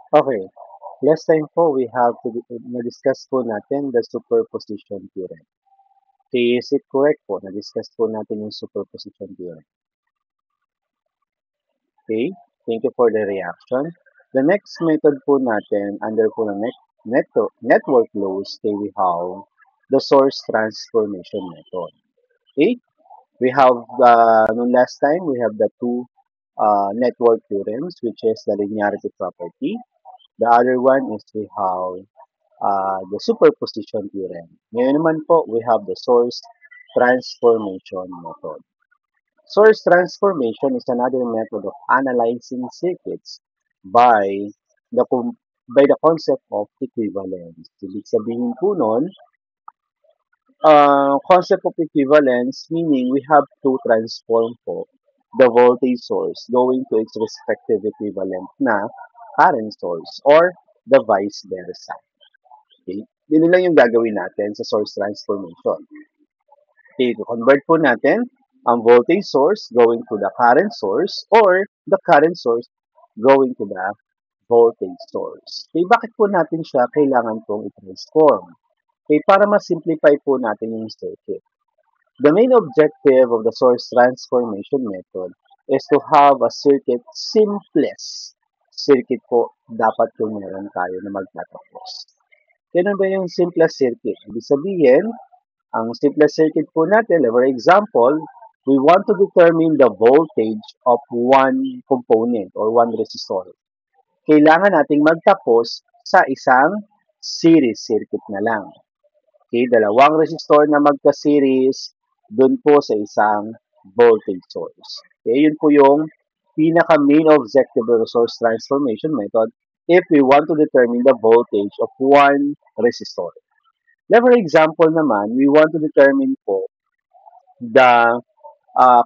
Okay, last time po we have to na-discuss po natin the superposition theorem. Okay, is it correct po? Na-discuss po natin yung superposition theorem. Okay, thank you for the reaction. The next method po natin under po ng network laws, okay, we have the source transformation method. Okay, we have no last time we have the two network theorems, which is the linearity property. The other one is we have the superposition theorem. Ngayon naman po, we have the source transformation method. Source transformation is another method of analyzing circuits by the concept of equivalence. Ibig sabihin po nun, concept of equivalence meaning we have to transform po the voltage source going to its respective equivalent na current source or the vice versa. Okay? Yun lang yung gagawin natin sa source transformation. Okay, convert po natin ang voltage source going to the current source or the current source going to the voltage source. Okay, bakit po natin siya kailangan pong i-transform? Okay, para ma-simplify po natin yung circuit. The main objective of the source transformation method is to have a circuit simplest circuit po dapat yung meron tayo na magtatapos. Kailan ba yung simplest circuit? Ibig sabihin, ang simplest circuit po natin, for example, we want to determine the voltage of one component or one resistor. Kailangan nating magtapos sa isang series circuit na lang. Okay, dalawang resistor na magka-series dun po sa isang voltage source. Okay, yun po yung pinaka-main objective of the source transformation method if we want to determine the voltage of one resistor. Like for example naman, we want to determine po the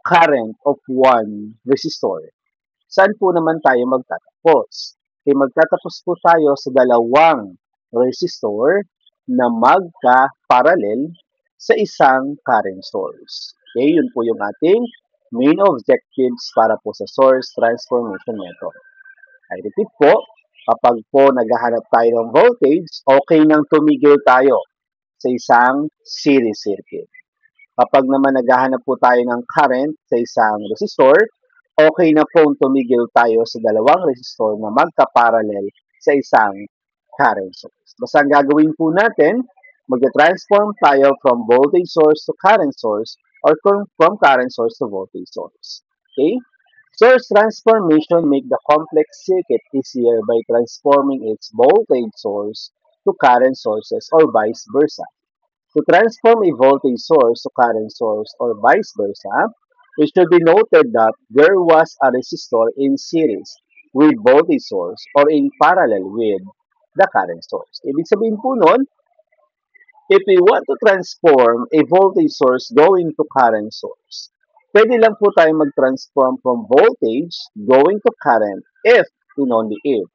current of one resistor. Saan po naman tayo magtatapos? Okay, magtatapos po tayo sa dalawang resistor na magka-parallel sa isang current source. Okay, yun po yung ating main objectives para po sa source transformation method. I repeat po, kapag po naghahanap tayo ng voltage, okay nang tumigil tayo sa isang series circuit. Kapag naman naghahanap po tayo ng current sa isang resistor, okay na pong tumigil tayo sa dalawang resistor na magka-parallel sa isang current source. Basta ang gagawin po natin, mag-transform tayo from voltage source to current source or from current source to voltage source. Okay? Source transformation make the complex circuit easier by transforming its voltage source to current sources or vice versa. To transform a voltage source to current source or vice versa, it should be noted that there was a resistor in series with voltage source or in parallel with the current source. Ibig sabihin po nun, if we want to transform a voltage source going to current source, pwede lang po tayo mag-transform from voltage going to current if and only if.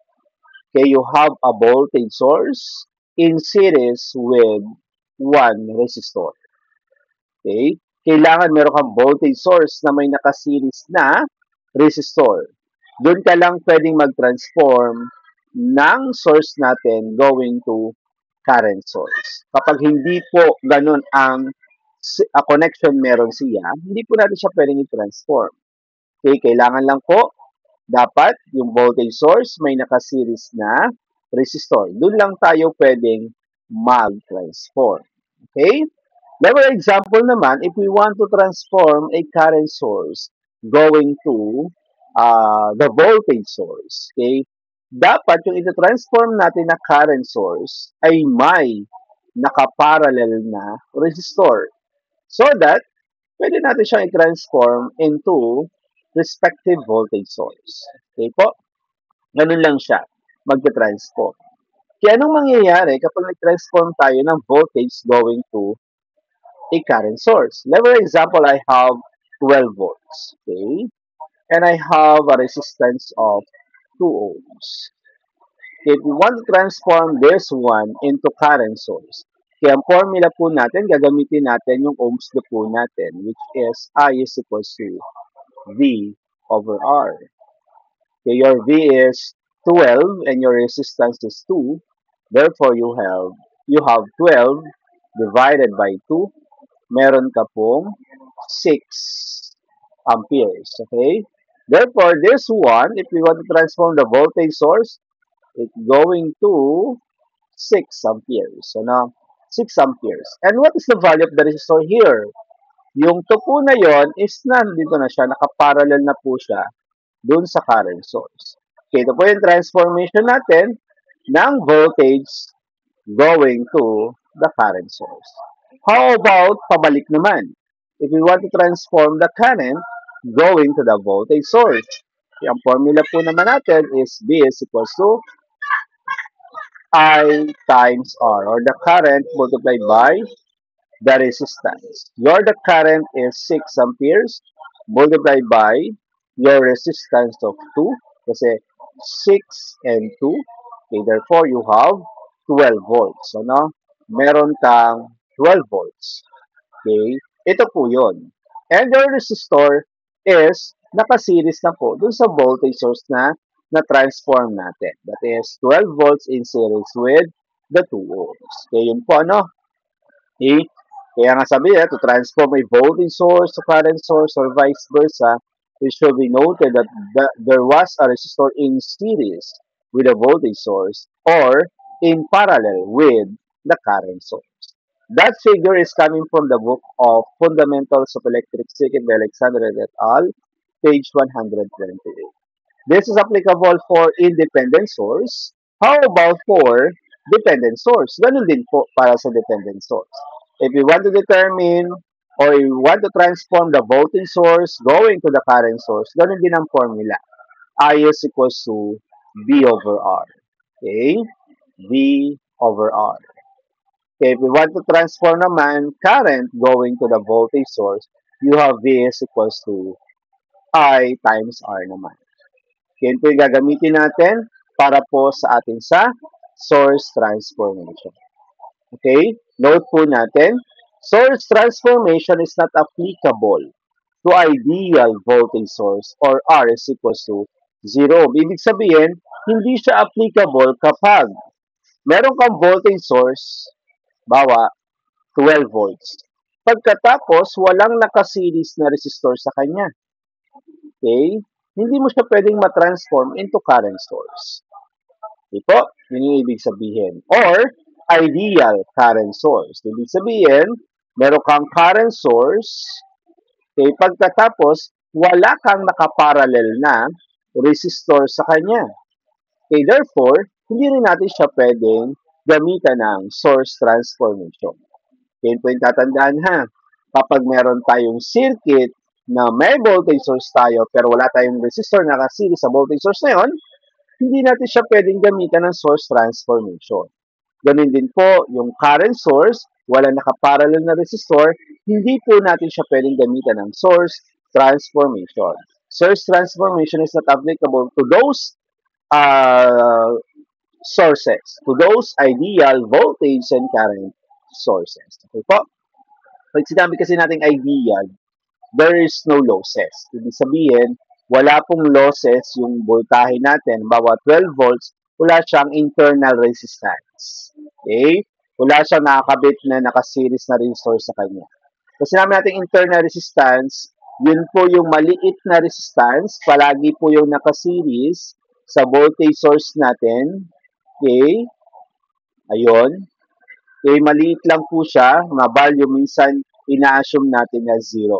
Okay, you have a voltage source in series with one resistor. Okay? Kailangan meron kang voltage source na may nakaseries na resistor. Doon ka lang pwedeng mag-transform ng source natin going to current source. Kapag hindi po ganun ang connection meron siya, hindi po natin siya pwedeng i-transform. Okay, kailangan lang po dapat yung voltage source may nakaseries na resistor. Doon lang tayo pwedeng mag-transform. Okay? Like for example naman, if we want to transform a current source going to the voltage source, okay, dapat yung ito-transform natin na current source ay may nakaparallel na resistor. So that, pwede natin siyang i-transform into respective voltage source. Okay po? Ganun lang siya. Magta-transform. Kaya anong mangyayari kapag nag-transform tayo ng voltage going to a current source? Like for example, I have 12 volts. Okay? And I have a resistance of 2 ohms. If we want to transform this one into current source, kaya ang formula po natin, gagamitin natin yung ohms law po natin, which is I is equals to V over R. Okay, your V is 12 and your resistance is 2. Therefore, you have 12 divided by 2. Meron ka pong 6 amperes. Okay? Therefore, this one, if we want to transform the voltage source, it's going to 6 amperes. So now, 6 amperes. And what is the value of the resistor here? Yung tupo na yon is nandito na siya, nakaparallel na po siya dun sa current source. Okay, ito po yung transformation natin ng voltage going to the current source. How about pabalik naman? If we want to transform the current going to the voltage source, yung formula po naman natin is V is equals to I times R, or the current multiplied by the resistance. Your the current is 6 amperes multiplied by your resistance of 2, kasi 6 and 2. Okay, therefore you have 12 volts. So, no? Meron kang 12 volts. Okay? Ito po yun. And your resistor is nakaseries na po dun sa voltage source na transform natin. That is 12 volts in series with the 2 ohms. Okay, yun po ano? Okay? Kaya nga sabi to transform a voltage source to current source or vice versa, it should be noted that there was a resistor in series with a voltage source or in parallel with the current source. That figure is coming from the book of Fundamentals of Electric Circuit by Alexander et al., page 128. This is applicable for independent source. How about for dependent source? Ganun din po para sa dependent source. If you want to determine or you want to transform the voltage source going to the current source, ganun din ang formula. I is equals to V over R. Okay? V over R. Okay, if we want to transform naman current going to the voltage source, you have V is equals to I times R naman. Yan po yung gagamitin natin para po sa atin sa source transformation. Okay? Note po natin, source transformation is not applicable to ideal voltage source or R is equals to 0. Ibig sabihin, hindi siya applicable kapag meron kang voltage source, bawa 12 volts. Pagkatapos, walang nakaseries na resistor sa kanya. Okay? Hindi mo siya pwedeng matransform into current source. Ito, yun yung ibig sabihin. Or, ideal current source. Ibig sabihin, meron kang current source, okay, pagkatapos, wala kang nakaparallel na resistor sa kanya. Okay, therefore, hindi rin natin siya pwedeng gamitan ng source transformation. Yan po yung tatandaan ha. Kapag meron tayong circuit na may voltage source tayo pero wala tayong resistor na nakaseries sa voltage source na yun, hindi natin siya pwedeng gamitan ng source transformation. Ganun din po, yung current source, wala nakaparallel na resistor, hindi po natin siya pwedeng gamitan ng source transformation. Source transformation is not applicable to those sources, to those ideal voltage and current sources. Okay po? Pag sinabi kasi natin ideal, there is no losses. Ibig sabihin, wala pong losses yung voltahe natin. Bawat 12 volts, wala siyang internal resistance. Okay? Wala siyang nakakabit na nakaseries na resistor sa kanya. Kasi namin natin internal resistance, yun po yung maliit na resistance, palagi po yung nakaseries sa voltage source natin. Okay? Ayun. Okay, maliit lang po siya, na value minsan ina-assume natin na 0.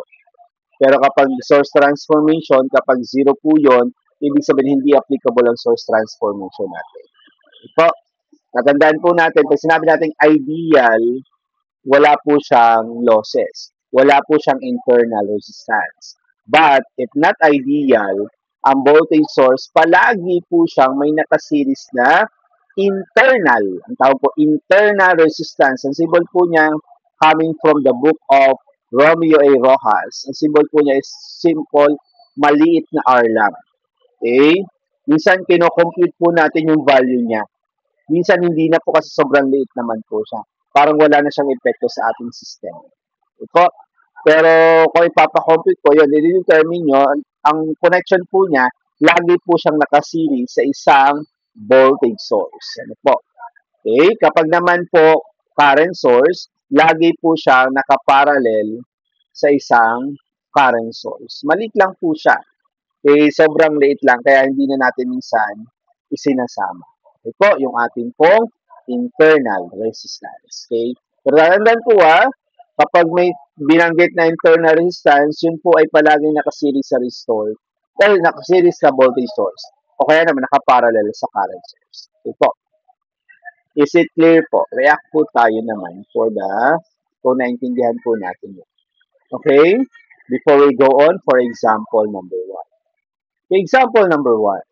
Pero kapag source transformation, kapag 0 po yun, ibig sabihin hindi applicable ang source transformation natin. Ito, natandaan po natin, pag sinabi natin ideal, wala po siyang losses. Wala po siyang internal resistance. But, if not ideal, ang voltage source, palagi po siyang may nakaseries na internal, ang tawag po internal resistance. Ang symbol po niya coming from the book of Romeo A. Rojas. Ang symbol po niya is simple, maliit na R lang. Okay? Minsan, kino-compute po natin yung value niya. Minsan, hindi na po kasi sobrang liit naman po siya. Parang wala na siyang epekto sa ating system. Ito. Pero, kung ipapakompute ko, yun, i-determine nyo, ang connection po niya lagi po siyang nakasili sa isang voltage source. Ano po? Okay? Kapag naman po current source, lagi po siyang nakaparallel sa isang current source. Maliit lang po siya. Okay? Sobrang liit lang, kaya hindi na natin minsan isinasama. Okay po, yung ating pong internal resistance. Okay? Pero tandaan po kapag may binanggit na internal resistance, yun po ay palaging nakaseries sa resistor dahil nakaseries sa voltage source o kaya naman nakaparallel sa current source. Okay po. Is it clear po? React po tayo naman for kung naintindihan po natin yun. Okay? Before we go on for example number 1. Example number 1.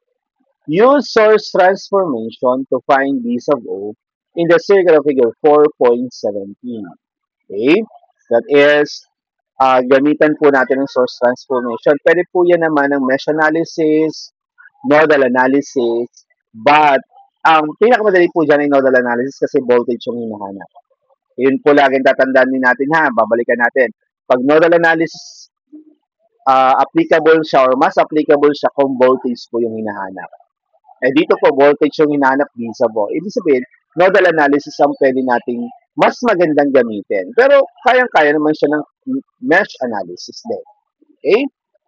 Use source transformation to find B sub O in the circle of figure 4.17. Okay? That is, gamitan po natin ng source transformation. Pwede po yan naman ng mesh analysis, nodal analysis, but ang pinakamadali po dyan ay nodal analysis kasi voltage yung hinahanap. Yun po laging tatandaan din natin babalikan natin. Pag nodal analysis, applicable siya or mas applicable siya kung voltage po yung hinahanap. Eh dito po, voltage yung hinahanap visible. Ibig sabihin, nodal analysis ang pwede nating mas magandang gamitin. Pero kayang-kaya naman siya ng mesh analysis din. Okay?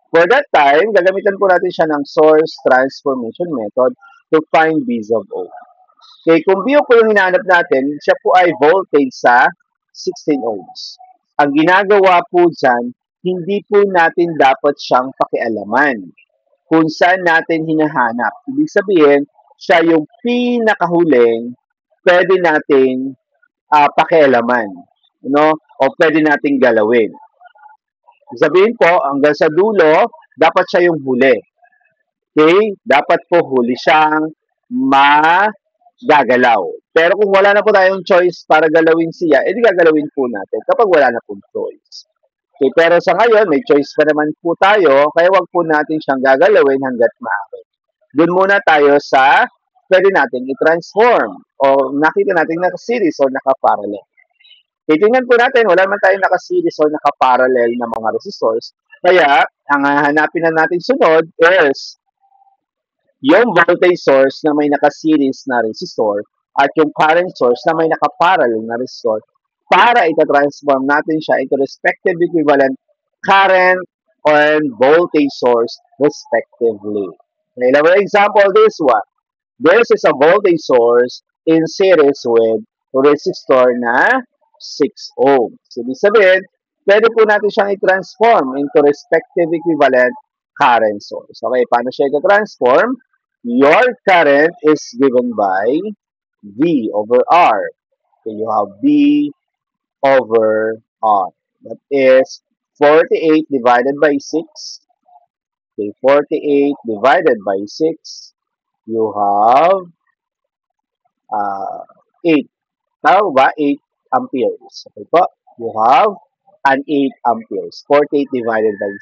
For that time, gagamitan po natin siya ng source transformation method to find B sub O. Okay, kung B po yung hinahanap natin, siya po ay voltage sa 16 ohms. Ang ginagawa po dyan, hindi po natin dapat siyang pakialaman kung saan natin hinahanap. Ibig sabihin, siya yung pinakahuling pwede nating pakialaman. O pwede nating galawin. Sabihin po, hanggang sa dulo, dapat siya yung huli. Okay? Dapat po huli siyang magagalaw. Pero kung wala na po tayong choice para galawin siya, edi gagalawin po natin kapag wala na pong choice. Okay, pero sa ngayon, may choice pa naman po tayo, kaya wag po natin siyang gagalawin hanggat maaari. Doon muna tayo sa pwede natin i-transform o nakita natin naka-series o naka-parallel. Titingnan po natin, wala naman tayong naka-series o naka-parallel na mga resistors. Kaya, ang hanapin na natin sunod is yung voltage source na may naka-series na resistor at yung current source na may naka-parallel na resistor para ita-transform natin siya into respective equivalent current and voltage source respectively. Another example, this one. This is a voltage source in series with resistor na 6 ohms. Ibig sabihin, pwede po natin siyang i-transform into respective equivalent current source. Okay, paano siya i-transform? Your current is given by V over R. So you have V over R. That is 48 divided by 6. Okay, 48 divided by 6. You have 8. Tama ba? 8 amperes. Okay po? You have an 8 amperes. 48 divided by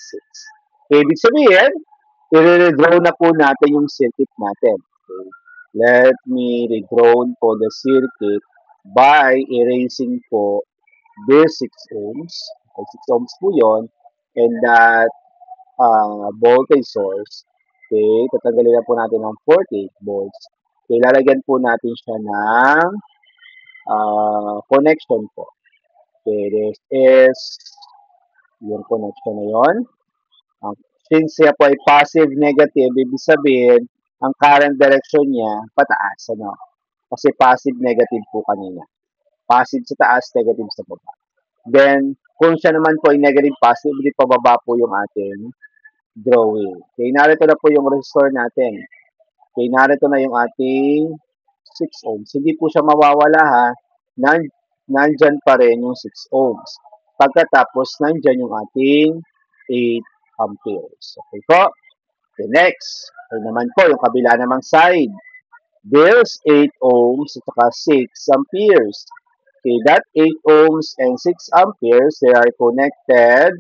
6. Ibig sabihin, i-redraw na po natin yung circuit natin. Okay. Let me redraw po the circuit by erasing po this 6 ohms. Okay, 6 ohms po yun. And that voltage source. Okay, tatanggalin na po natin ng 48 volts. Okay, lalagyan po natin siya ng connection po. Okay, this is yung connection na yun. Since siya po ay passive negative, ibig sabihin, ang current direction niya, pataas. Kasi passive negative po kanina. Passive sa taas, negative sa baba. Then, kung siya naman po ay negative passive, di pababa po yung ating drawing. Okay, narito na po yung resistor natin. Okay, narito na yung ating 6 ohms. Hindi po siya mawawala nandyan pa rin yung 6 ohms. Pagkatapos, nandyan yung ating 8 amperes. Okay po? Okay, next. Okay naman po, yung kabila namang side. There's 8 ohms at saka 6 amperes. Okay, that 8 ohms and 6 amperes, they are connected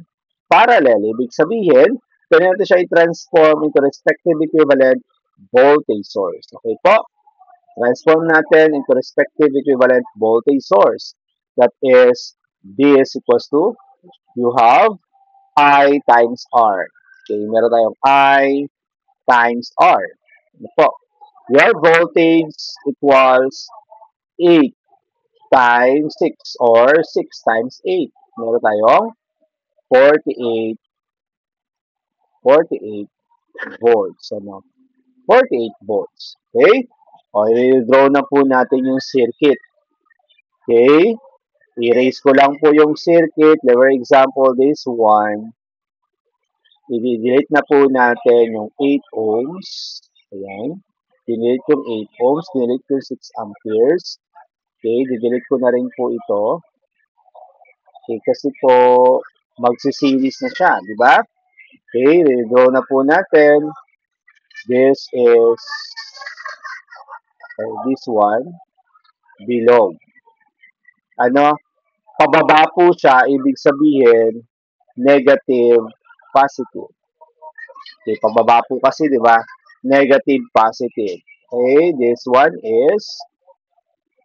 parallel. Ibig sabihin, pwede natin siya i-transform into respective equivalent voltage source. Okay po? Transform natin into respective equivalent voltage source. That is, B is equals to, you have I times R. Okay, meron tayong I times R. Ano po? Your voltage equals 8 times 6 or 6 times 8. Meron tayong 48, 48 volts. Ano? 48 volts. Okay? O, i-draw na po natin yung circuit. Okay? I-erase ko lang po yung circuit. For example, this one. I-delete na po natin yung 8 ohms. Ayan. Delete yung 8 ohms. Delete yung 6 amperes. Okay, didelete ko na rin po ito. Okay, kasi po magsiseries na siya, di ba? Okay, redraw na po natin. This is this one below. Ano? Pababa po siya, ibig sabihin negative, positive. Okay, pababa po kasi, di ba? Negative, positive. Okay, this one is,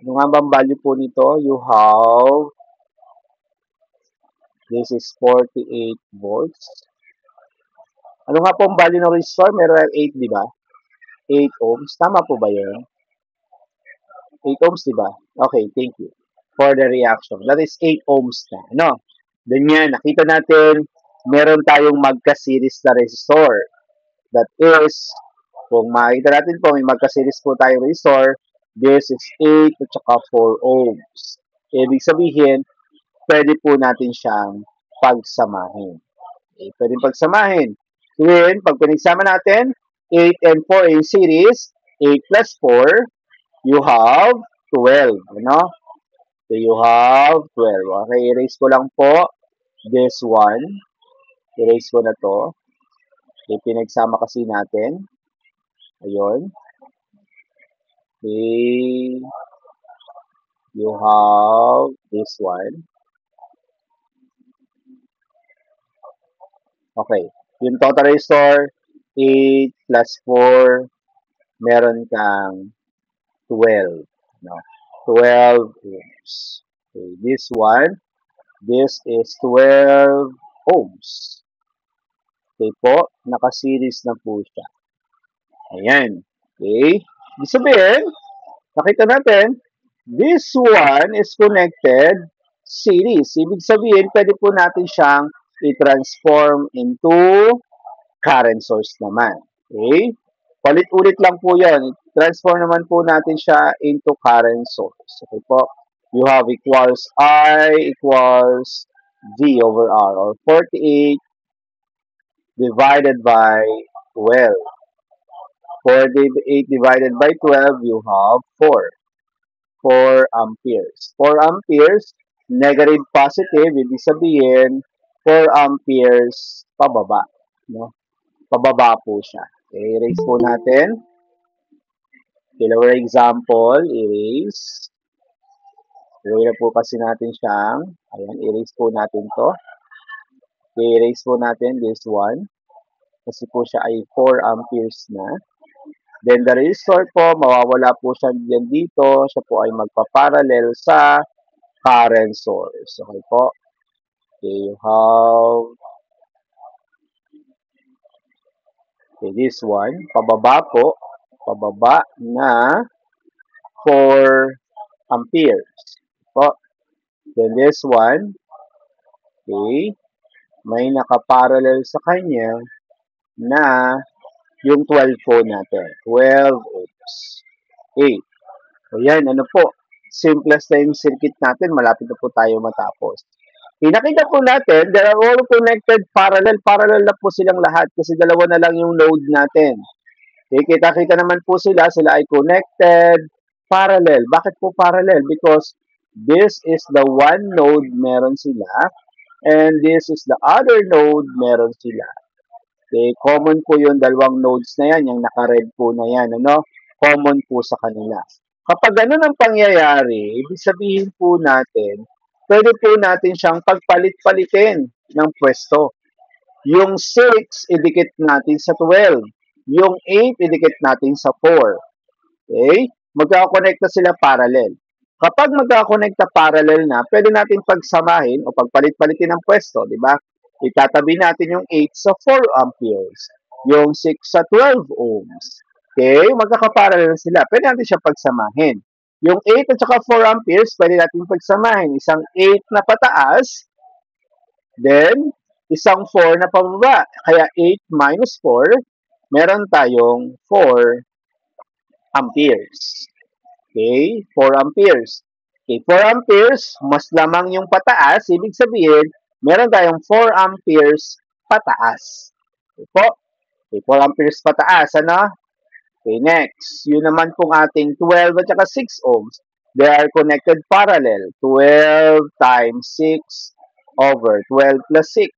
ano nga bang value po nito? You have, this is 48 volts. Ano nga po ang value ng resistor? Meron 8, di ba? 8 ohms. Tama po ba yun? 8 ohms, di ba? Okay, thank you for the reaction. That is 8 ohms na. Ano? Ganyan, nakita natin, meron tayong magka-series na resistor. That is, kung makita natin po, may magka-series po tayong resistor, this is 8 at saka 4 ohms. Ibig sabihin, pwede po natin siyang pagsamahin. Okay, pwede pagsamahin. Then, pag pinagsama natin, 8 and 4 in series, 8 plus 4, you have 12. Ano? So, you have 12. Okay, erase ko lang po this one. Erase ko na to. Okay, pinagsama kasi natin. Ayun. Okay, you have this one. Okay, yung total resistor, 8 plus 4, meron kang 12. No? 12 ohms. Okay, this one, this is 12 ohms. Okay po, naka-series na po siya. Ayan. Okay. Ibig sabihin, nakita natin, this one is connected series. Ibig sabihin, pwede po natin siyang i-transform into current source naman. Okay? Palit-ulit lang po yan. Transform naman po natin siya into current source. Okay po? You have equals I equals V over R, or 48 divided by 12. 48 divided by 12, you have 4. 4 amperes. 4 amperes, negative positive, ibig sabihin, 4 amperes pababa. No? Pababa po siya. Okay, erase po natin. Okay, lower example, erase. Gawin na po kasi natin siyang, ayan, erase po natin to. Okay, erase po natin this one. Kasi po siya ay 4 amperes na. Then the resistor po, mawawala po siya dyan dito. Siya po ay magpa-parallel sa current source. Okay po. Okay, you have this one. Pababa po. Pababa na 4 amperes. Po. Then this one, okay, may nakaparallel sa kanya na yung 12 po natin. 12 ohms. Okay. Ayan, ano po. Simplest na yung circuit natin. Malapit na po tayo matapos. Pinakita po natin, they are all connected parallel. Parallel na po silang lahat kasi dalawa na lang yung load natin. Okay, kita-kita naman po sila. Sila ay connected parallel. Bakit po parallel? Because this is the one node meron sila and this is the other node meron sila. Okay, common po yung dalawang nodes na yan, yung naka-red po na yan, ano? Common po sa kanila. Kapag ganun ang pangyayari, ibig sabihin po natin, pwede po natin siyang pagpalit-palitin ng pwesto. Yung 6, idikit natin sa 12. Yung 8, idikit natin sa 4. Okay? Magkakakonekta sila parallel. Kapag magkakakonekta parallel na, pwede natin pagsamahin o pagpalit-palitin ng pwesto, di ba? Itatabi natin yung 8 sa 4 amperes. Yung 6 sa 12 ohms. Okay, magkakaparallel sila. Pwede natin siya pagsamahin. Yung 8 at saka 4 amperes, pwede natin pagsamahin. Isang 8 na pataas, then isang 4 na pababa. Kaya 8 minus 4, meron tayong 4 amperes. Okay, 4 amperes. Okay, 4 amperes, mas lamang yung pataas, ibig sabihin, meron tayong 4 amperes pataas. Okay po, okay, 4 amperes pataas, ano? Okay, next, yun naman pong ating 12 at saka 6 ohms. They are connected parallel. 12 times 6 over 12 plus 6.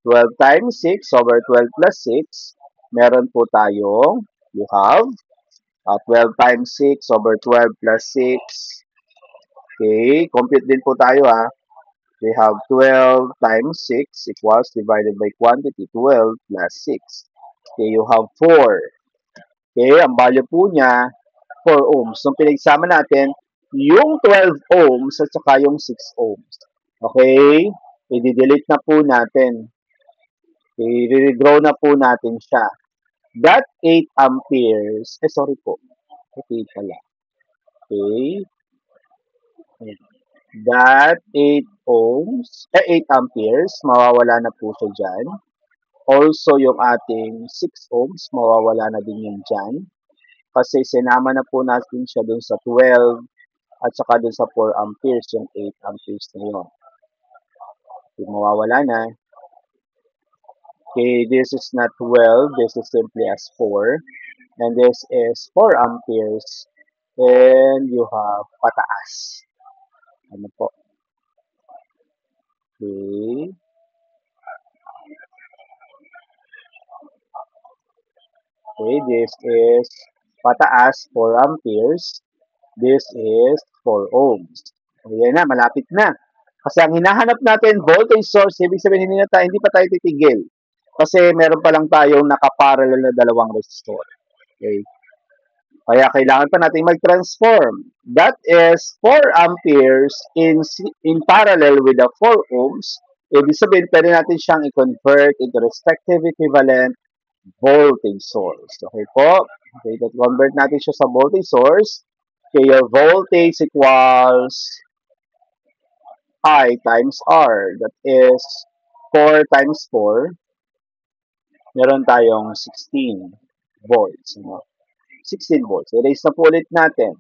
12 times 6 over 12 plus 6. Meron po tayong, you have 12 times 6 over 12 plus 6. Okay, compute din po tayo ha. We have 12 times 6 equals divided by quantity, 12 plus 6. Okay, you have 4. Okay, ang value po niya, 4 ohms. Nung pinagsama natin, yung 12 ohms at saka yung 6 ohms. Okay, i-delete na po natin. I-redraw na po natin siya. That 8 amperes, sorry po. Okay pala. Okay. That 8 ohms, 8 amperes, mawawala na po siya dyan. Also, yung ating 6 ohms, mawawala na din yan dyan. Kasi sinama na po natin siya dun sa 12 at saka dun sa 4 amperes, yung 8 amperes na yun. Okay, mawawala na. Okay, this is not 12, this is simply as 4. And this is 4 amperes. And you have pataas. Ano po? Okay. Okay, this is pataas 4 amperes. This is 4 ohms. Ayan na, malapit na. Kasi ang hinahanap natin, voltage source, ibig sabihin hindi pa tayo titigil. Kasi meron pa lang tayong nakaparallel na dalawang resistor. Okay. Kaya kailangan pa natin mag-transform. That is 4 amperes in parallel with the 4 ohms. Ibig sabihin, pwede natin siyang i-convert into respective equivalent voltage source. Okay po? Okay, convert natin siya sa voltage source. Okay, your voltage equals I times R. That is 4 times 4. Meron tayong 16 volts. Ano? 16 volts. Erase na po ulit natin.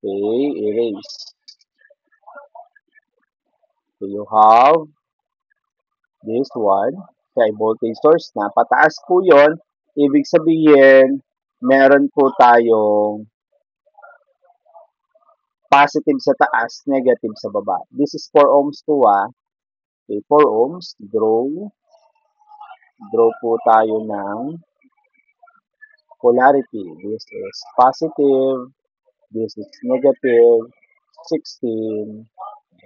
Okay, erase. So you have this one. Kaya voltage source na. Pataas po yon. Ibig sabihin, meron po tayong positive sa taas, negative sa baba. This is 4 ohms po ah. Okay, 4 ohms. Draw. Draw po tayo ng polarity. This is positive. This is negative. 16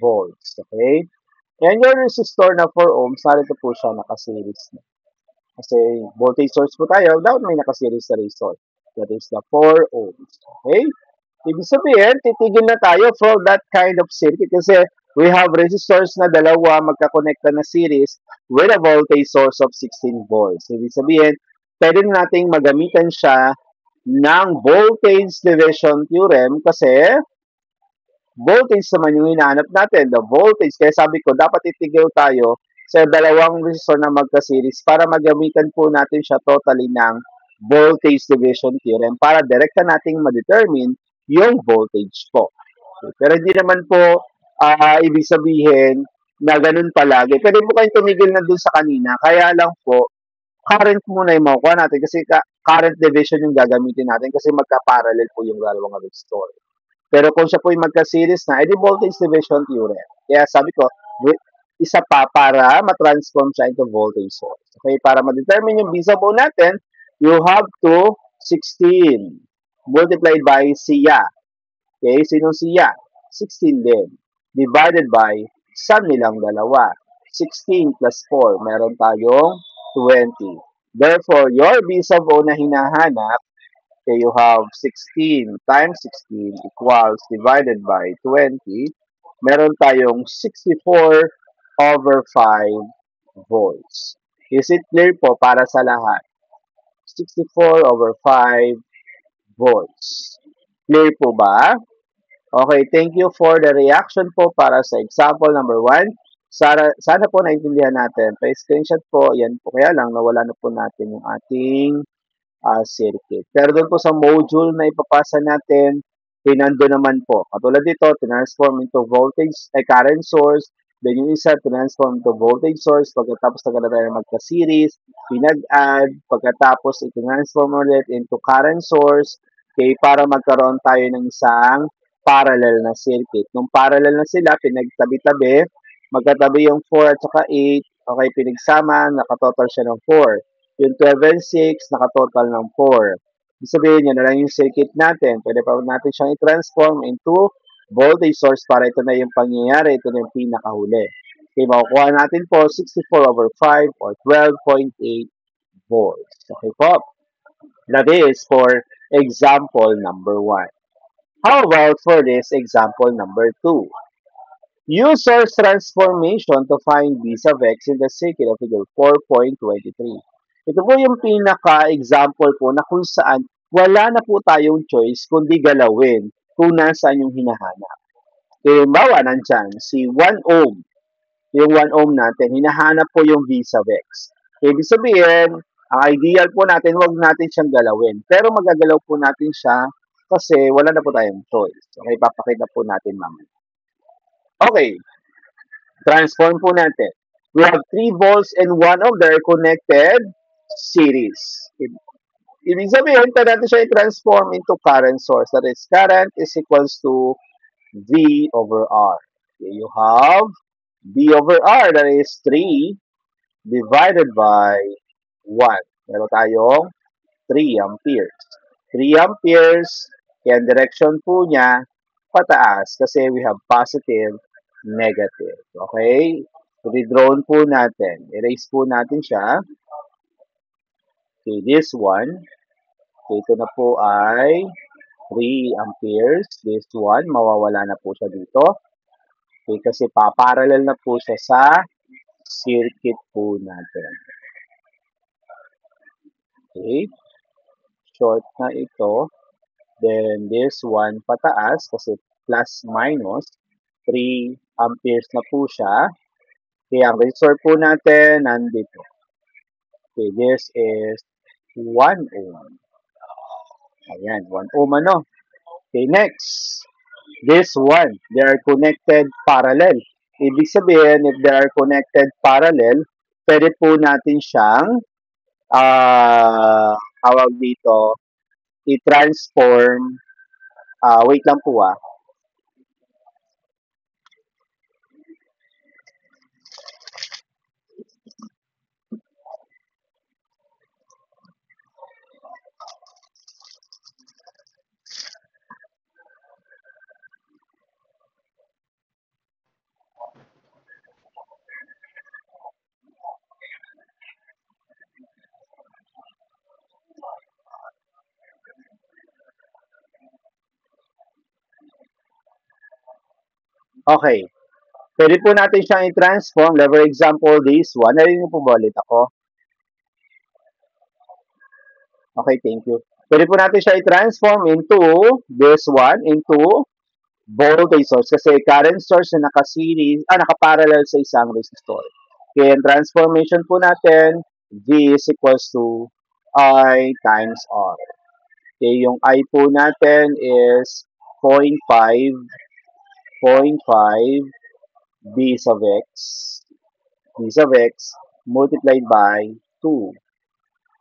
volts. Okay? And your resistor na 4 ohms, narito po siya nakaseries na. Kasi voltage source po tayo, dapat may nakaseries na resistor. That is the 4 ohms. Okay? Ibig sabihin, titigil na tayo for that kind of circuit kasi we have resistors na dalawa magkakonekta na series with a voltage source of 16 volts. Ibig sabihin, pwede nating magamitan siya ng voltage division theorem kasi voltage naman yung hinahanap natin. The voltage, kaya sabi ko, dapat itigil tayo sa dalawang resistor na magka-series para magamitan po natin siya totally ng voltage division theorem para direkta nating ma-determine yung voltage po. Okay. Pero hindi naman po ibig sabihin na ganun palagi. Pwede po kayong tumigil na dun sa kanina. Kaya lang po, current muna yung makukuha natin kasi current division yung gagamitin natin kasi magka-parallel po yung dalawang resistor. Pero kung siya po yung magka-series na, edi voltage division theorem. Kaya sabi ko, isa pa para ma-transform siya into voltage source. Okay, para ma-determine yung visible natin, you have to 16 multiplied by siya. Okay, sinong siya? 16 din. Divided by sum nilang dalawa. 16 plus 4, meron tayong 20. Therefore, your visible na hinahanap, okay, you have 16 times 16 equals divided by 20. Meron tayong 64 over 5 volts. Is it clear po para sa lahat? 64/5 volts. Clear po ba? Okay, thank you for the reaction po para sa example number 1. Sana po naintindihan natin. Pa-screenshot po, yan po. Kaya lang, nawala na po natin yung ating circuit. Pero doon po sa module na ipapasa natin, pinando naman po. Katulad dito, transform into voltage, current source. Then yung isa, transform into voltage source. Pagkatapos na tayo magka-series, pinag-add. Pagkatapos, i-transform ulit into current source. Okay, para magkaroon tayo ng isang parallel na circuit. Nung parallel na sila, pinagtabi-tabi, magkatabi yung 4 at saka 8. Okay, pinagsama, nakatotal siya ng 4. Yung 12 and 6, nakatotal ng 4. Ibig sabihin, yun na lang yung circuit natin. Pwede pa natin siyang i-transform into voltage source para ito na yung pangyayari. Ito na yung pinakahuli. Okay, makukuha natin po 64/5 or 12.8 volts. Okay po. That is for example number 1. How about for this example number 2? Use source transformation to find V sub x in the circuit of figure 4.23. Ito po yung pinaka-example po na kung saan wala na po tayong choice kundi galawin kung nasaan yung hinahanap. Halimbawa, nandyan, si 1 ohm. Yung 1 ohm natin, hinahanap po yung V sub x. Ibig sabihin, ang ideal po natin, huwag natin siyang galawin. Pero magagalaw po natin siya kasi wala na po tayong choice. Okay, papakita po natin mamaya. Okay, transform po natin. We have 3 volts and 1 ohm that are connected series. Ibig sabihin, pwede natin siya i-transform into current source. That is, current is equals to V over R. Okay, you have V over R, that is 3 divided by 1. Meron tayong 3 amperes. 3 amperes, kaya ang direction po niya, pataas kasi we have positive, negative. Okay? Redrawn po natin. Erase po natin siya. Okay, this one. Okay, ito na po ay 3 amperes. This one, mawawala na po siya dito. Okay, kasi paparallel na po siya sa circuit po natin. Okay, short na ito. Then, this one pataas kasi plus minus 3 amperes na po siya. Okay, ang resistor po natin nandito. Okay, this is 1 ohm. Ayan, 1 ohm ano. Okay, next. This one, they are connected parallel. Ibig sabihin, if they are connected parallel, pwede po natin siyang tawag dito, i-transform. Wait lang po ah. Okay. Pwede po natin siyang i-transform. Like for example, this one. Narinig po ba ulit ako? Okay, thank you. Pwede po natin siya i-transform into this one, into voltage source. Kasi current source na naka-series, naka-parallel sa isang resistor. Okay, ang transformation po natin, V is equals to I times R. Okay, yung I po natin is 0.5, 0.5 B sub X, B sub X multiplied by 2.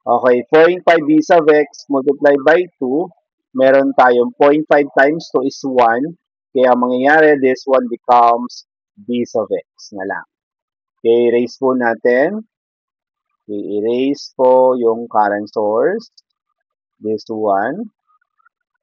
Okay, 0.5 B sub X multiplied by 2, meron tayong 0.5 times 2 is 1. Kaya ang mangyayari, this one becomes B sub X na lang. Okay, erase po natin. Okay, erase po yung current source. This one.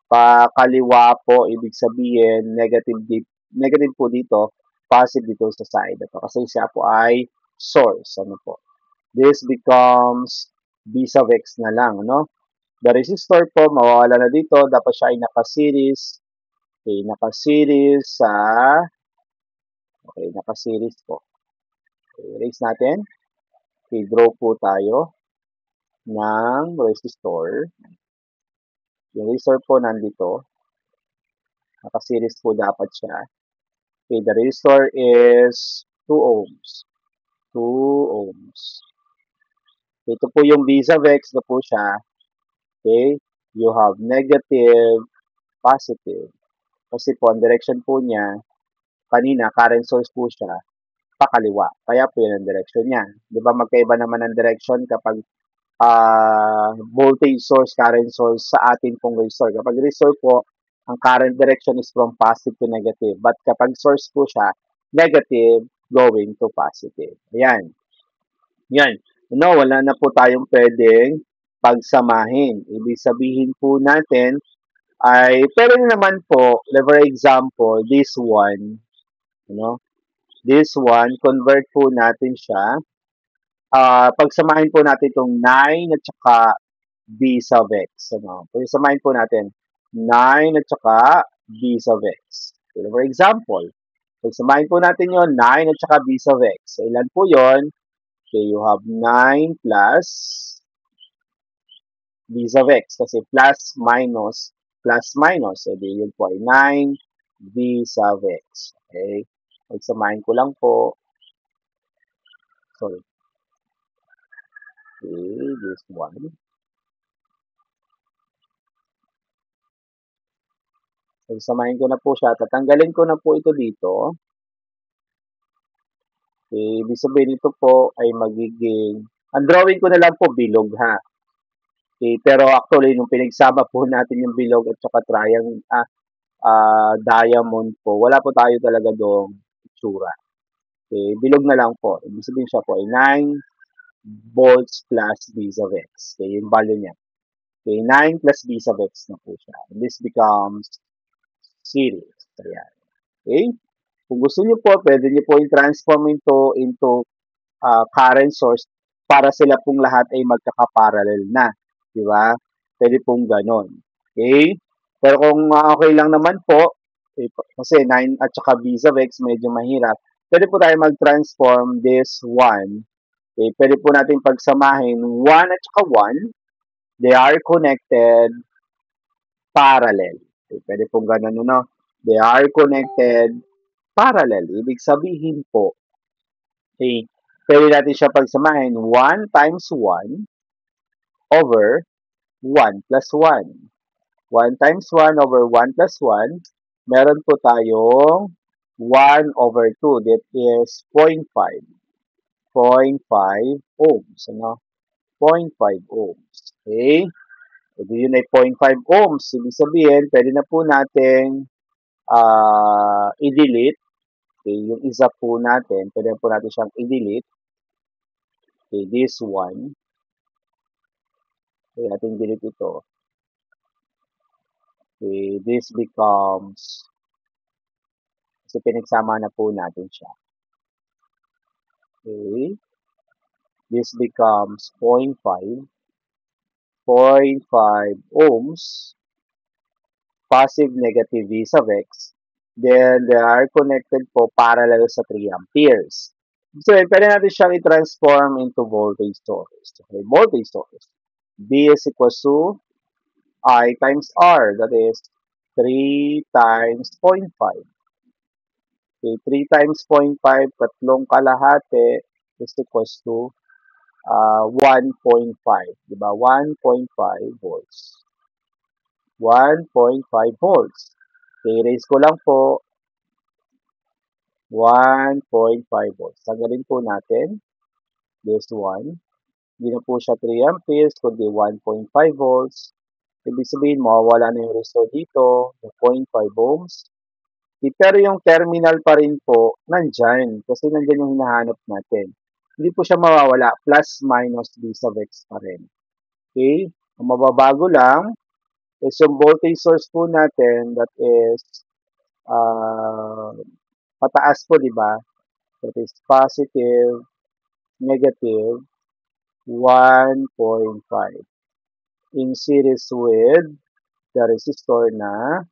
Pakaliwa po, ibig sabihin, negative po dito, positive dito sa side ito. Kasi siya po ay source. Ano po? This becomes B sub X na lang, no? The resistor po, mawawala na dito. Dapat siya ay naka-series. Okay, naka-series sa... Okay, naka-series po. Okay, erase natin. Okay, draw po tayo ng resistor. Yung resistor po nandito. Naka-series po dapat siya. Okay, the resistor is 2 ohms. 2 ohms. Ito po yung V sub X na po siya. Okay, you have negative, positive. Kasi po, ang direction po niya, kanina, current source po siya, pakaliwa. Kaya po yun ang direction niya. Di ba magkaiba naman ang direction kapag voltage source, current source sa atin pong resistor. Kapag resistor po, ang current direction is from positive to negative. But kapag source po siya, negative going to positive. Ayan. Yan. No, wala na po tayong pwedeng pagsamahin. Ibig sabihin po natin ay, pero naman po, for example, this one, no? This one, convert po natin siya. Pagsamahin po natin itong 9 at saka b sub x. Ano? Pagsamahin po natin 9 at saka b sub x. So, for example, pagsamahin po natin yon 9 at saka b sub x. So, ilan po yon? Okay, you have 9 plus b sub x kasi plus minus. So, di yun po ay 9 b sub x. Okay? Pagsamahin ko lang po. Sorry. Okay, this one. Pagsamahin ko na po siya. Tatanggalin ko na po ito dito. Okay, ibig sabihin ito po ay magiging, ang drawing ko na lang po bilog ha. Okay, pero actually, nung pinagsama po natin yung bilog at saka diamond po, wala po tayo talaga doong itsura. Okay, bilog na lang po. Ibig sabihin siya po ay 9 volts plus B sub X. Okay, yung value niya. Okay, 9 plus B sub X na po siya. And this becomes series. Ayan. Okay? Kung gusto niyo po, pwede niyo po i-transform into current source para sila pong lahat ay magkakaparallel na. Di ba? Pwede pong ganon. Okay? Pero kung okay lang naman po, kasi 9 at saka B sub X medyo mahirap, pwede po tayo mag-transform this 1. Okay? Pwede po natin pagsamahin 1 at saka 1. They are connected parallel. Okay? Pwede pong ganon, no? They are connected parallel. Ibig sabihin po, okay, pwede natin siya pagsamahin 1 times 1 over 1 plus 1. 1 times 1 over 1 plus 1, meron po tayong 1 over 2. That is 0.5. 0.5 ohms. Ano? 0.5 ohms. Okay? So, yun ay 0.5 ohms. Ibig sabihin, pwede na po natin i-delete. Okay, yung isa po natin, pwede po natin siyang i-delete. Okay, this one. Pwede natin delete ito. Okay, this becomes, kasi pinagsama na po natin siya. Okay, this becomes 0.5. 0.5 ohms, positive negative V sub X. Then, they are connected po parallel sa 3 amperes. So, pwede natin siyang i-transform into voltage source. Okay, voltage source. V is equals to I times R. That is 3 times 0.5. Okay, 3 times 0.5, tatlong kalahati is equals to 1.5. Diba? 1.5 volts. 1.5 volts. Okay, raise ko lang po 1.5 volts. Tanggalin po natin this one. Hindi na po siya 3 amperes, kundi 1.5 volts. Ibig sabihin, mawawala na yung resistor dito, 0.5 ohms. Pero yung terminal pa rin po, nandyan. Kasi nandyan yung hinahanap natin. Hindi po siya mawawala. Plus, minus, B sub X pa rin. Okay? Ang mababago lang is yung voltage source po natin that is pataas po, di ba? That is positive, negative, 1.5. In series with the resistor na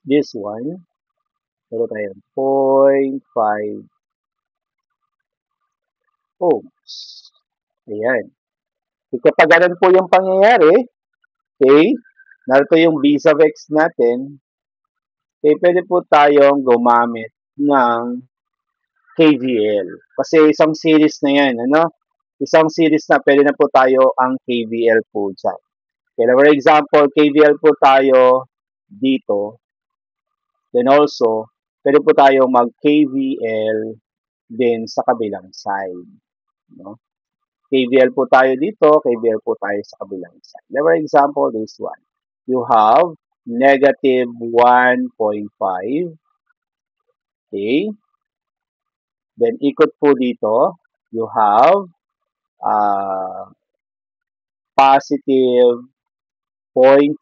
this one, meron tayo 0.5 ohms. Ayan. So, kapag ganun po yung pangyayari, okay, narito yung B sub x natin, okay, pwede po tayong gumamit ng KVL. Kasi isang series na yan, ano? Isang series na pwede na po tayo ang KVL po dyan. Okay, for example, KVL po tayo dito. Then also, pwede po tayo mag-KVL din sa kabilang side. No? KVL po tayo dito, KVL po tayo sa kabilang side. For example, this one. You have negative 1.5. Okay. Then, ikot po dito. You have uh, positive 0.5,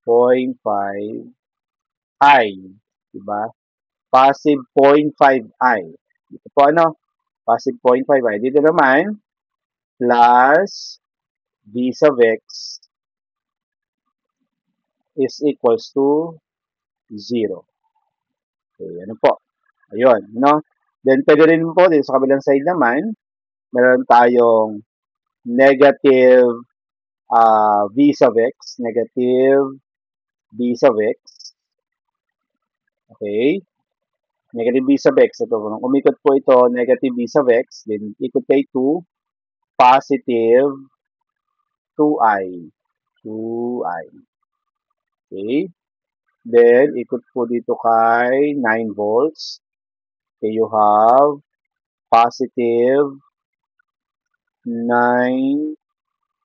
0.5 I. Diba? Positive 0.5 I. Dito po ano? Positive 0.5 I. Dito naman, plus v sub x is equals to 0. Okay, ano po? Ayun, no? Then, pwede rin po, din sa kabilang side naman, meron tayong negative v sub x, negative v sub x. Okay? Negative v sub x. Ito, kung umikot po ito, negative v sub x, then ikot kay 2, positive 2i. 2i. Okay? Then, ikot po dito kay 9 volts. Okay, you have positive 9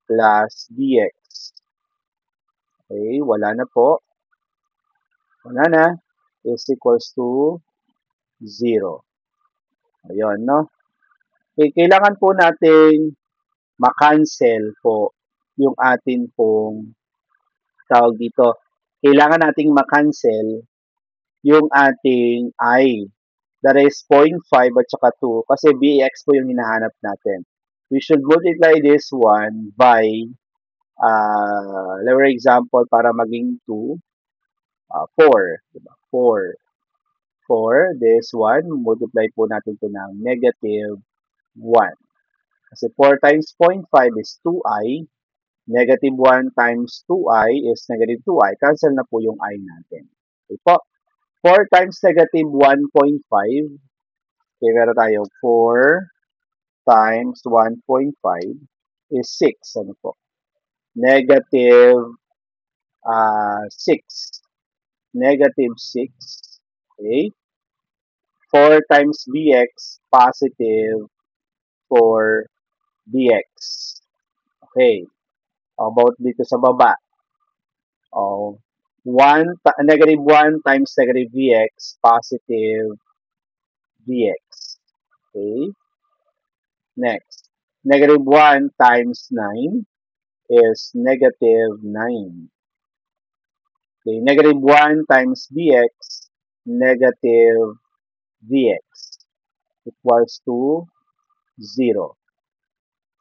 plus dx. Okay, wala na po. Wala na. Is equals to 0. Ayun, no? Okay, kailangan po natin makancel po yung atin pong tawag dito. Kailangan nating makancel yung ating I. That is 0.5 at saka 2 kasi BX po yung hinahanap natin. We should multiply this one by, for example, para maging 2, 4. Diba? 4. 4, this one, multiply po natin ito ng negative 1. Kasi 4 times 0.5 is 2i. Negative 1 times 2i is negative 2i. Cancel na po yung i natin. Okay po. 4 times negative 1.5. Okay, meron tayo 4 times 1.5 is 6. Ano po? Negative 6. Negative 6. Okay. 4 times bx, positive 4 bx. Okay. How about dito sa baba? Oh, negative 1 times negative vx, positive vx. Okay. Next. Negative 1 times 9 is negative 9. Okay. Negative 1 times vx, negative vx equals to 0.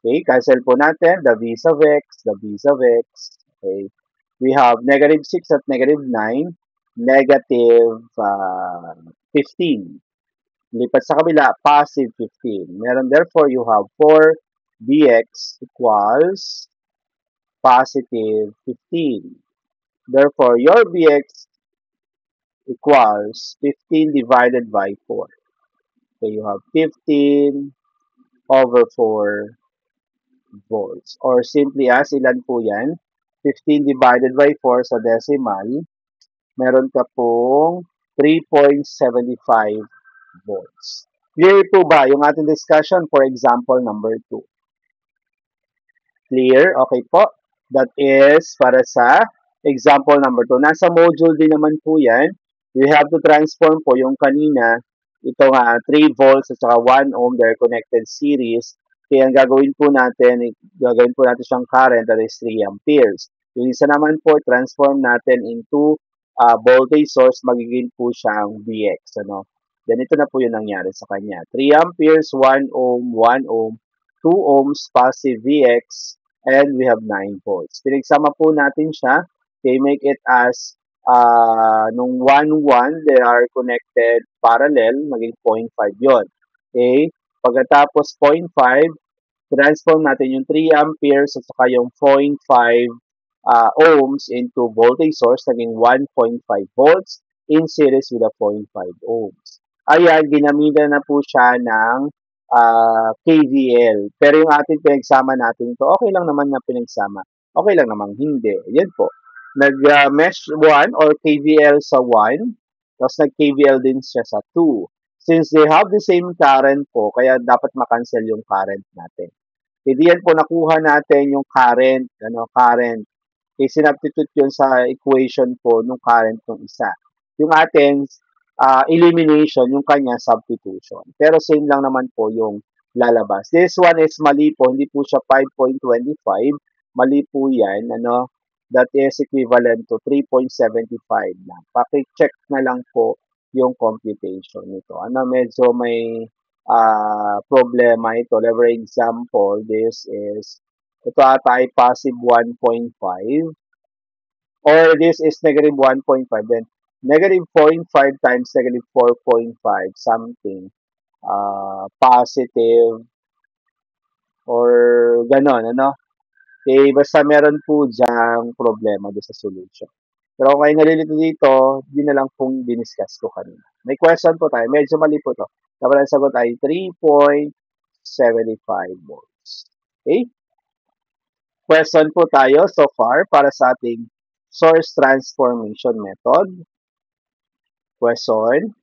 Okay, cancel po natin the v sub x, the v sub x. Okay, we have negative 6 at negative 9, negative 15. Lipat sa kabila, positive 15. Meron, therefore, you have 4 bx equals positive 15. Therefore, your bx equals 15 divided by 4. Okay, you have 15 over 4 volts. Or simply as, ilan po yan? 15 divided by 4 sa decimal, meron ka pong 3.75 volts. Clear po ba yung ating discussion for example number 2? Clear? Okay po. That is para sa example number 2. Nasa module din naman po yan. We have to transform po yung kanina, ito nga 3 volts at saka 1 ohm, they're connected series. Kaya ang gagawin po natin siyang current, that is 3 amperes. Yung isa naman po, transform natin into voltage source, magiging po siyang Vx. Ano? Then ito na po yung nangyari sa kanya. 3 amperes, 1 ohm, 1 ohm, 2 ohms, passive Vx, and we have 9 volts. Pinagsama po natin siya. Okay, make it as nung 1, 1, they are connected parallel, maging 0.5 yun. Okay? Pagkatapos 0.5, transform natin yung 3 amperes at saka yung 0.5 ohms into voltage source, naging 1.5 volts in series with a 0.5 ohms. Ayan, ginamitan na po siya ng KVL. Pero yung ating pinagsama natin ito, okay lang naman na pinagsama. Okay lang naman hindi. Yan po. Nag-mesh 1 or KVL sa 1, tapos nag-KVL din siya sa 2. Since they have the same current po, kaya dapat makancel yung current natin. E di yan po nakuha natin yung current. Sinubstitute yun sa equation po nung current ng isa. Yung ating elimination, yung kanya substitution. Pero same lang naman po yung lalabas. This one is mali po, hindi po siya 5.25. Mali po yan, that is equivalent to 3.75 lang. Paki-check na lang po yung computation nito. Medyo may problema ito. For example, ito ata ay positive 1.5 or this is negative 1.5. Then negative 0.5 times negative 4.5 something positive or ganon, basta meron po dyang problema doon sa solution. Pero kung kayo nalilito dito, yun na lang pong diniscuss ko kanina. May question po tayo. Medyo mali po to. Dapat ang sagot ay 3.75 volts. Okay? Question po tayo so far para sa ating source transformation method. Question.